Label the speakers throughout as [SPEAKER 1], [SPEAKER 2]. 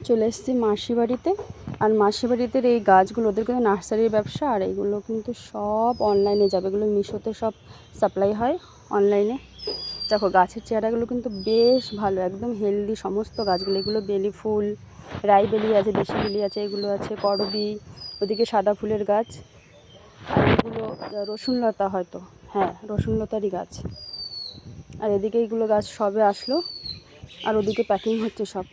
[SPEAKER 1] চলে এসেছি মাসি বাড়িতে। আর মাসি বাড়িতে এই গাছগুলো ওদের কিন্তু নার্সারির ব্যবসা, আর এইগুলো কিন্তু সব অনলাইনে যাবে, এগুলো মিশোতে সব সাপ্লাই হয় অনলাইনে। দেখো গাছের চেহারাগুলো কিন্তু বেশ ভালো, একদম হেলদি সমস্ত গাছগুলো। এগুলো বেলি ফুল, রাই বেলি আছে, দেশি বেলি আছে, এগুলো আছে করবি, ওদিকে সাদা ফুলের গাছ, আর এগুলো রসুনলতা, হয়তো হ্যাঁ রসুনলতারই গাছ। আর এদিকে এইগুলো গাছ সবে আসলো, আর ওদিকে প্যাকিং হচ্ছে সব।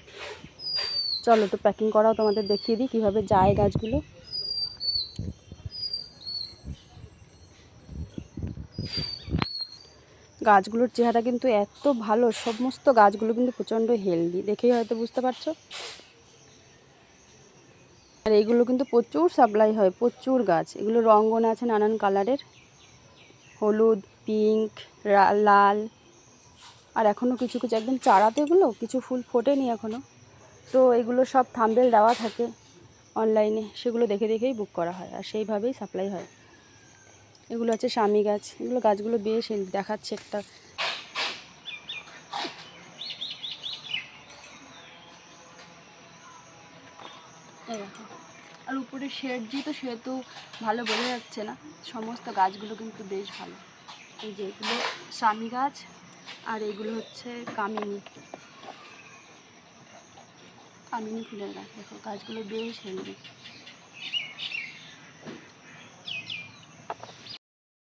[SPEAKER 1] চলো তো প্যাকিং করাও তোমাদের দেখিয়ে দিই কীভাবে যায় গাছগুলো। গাছগুলোর চেহারা কিন্তু এত ভালো, সমস্ত গাছগুলো কিন্তু প্রচণ্ড হেলদি, দেখেই হয়তো বুঝতে পারছো। আর এইগুলো কিন্তু প্রচুর সাপ্লাই হয়, প্রচুর গাছ। এগুলো রঙ্গন আছে নানান কালারের, হলুদ, পিঙ্ক, লাল, আর এখনও কিছু কিছু একদম চারা, তো এগুলো কিছু ফুল ফোটেনি এখনও। তো এগুলো সব থাম্বনেল দেওয়া থাকে অনলাইনে, সেগুলো দেখে দেখেই বুক করা হয়, আর সেইভাবেই সাপ্লাই হয়। এগুলো আছে স্বামী গাছ, এগুলো গাছগুলো বেশ দেখাচ্ছে একটা। এই দেখো, আর উপরে শেড দিয়ে তো সেহেতু ভালো বোঝা যাচ্ছে না, সমস্ত গাছগুলো কিন্তু বেশ ভালো। এই যে এগুলো স্বামী গাছ, আর এগুলো হচ্ছে কামিনী ফুলের গাছ। দেখো গাছগুলো বেশ হেলদি।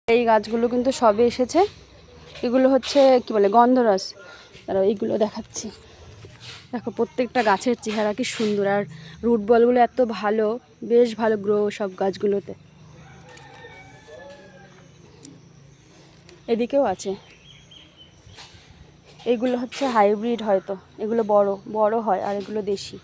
[SPEAKER 1] এই গাছগুলো কিন্তু সবে এসেছে, এগুলো হচ্ছে কি বলে গন্ধরাজ। তারা এইগুলো দেখাচ্ছি, দেখো প্রত্যেকটা গাছের চেহারা কি সুন্দর, আর রুট বলগুলো এত ভালো, বেশ ভালো গ্রো সব গাছগুলোতে। এদিকেও আছে, এগুলো হচ্ছে হাইব্রিড, হয়তো এগুলো বড় বড় হয়, আর এগুলো দেশি।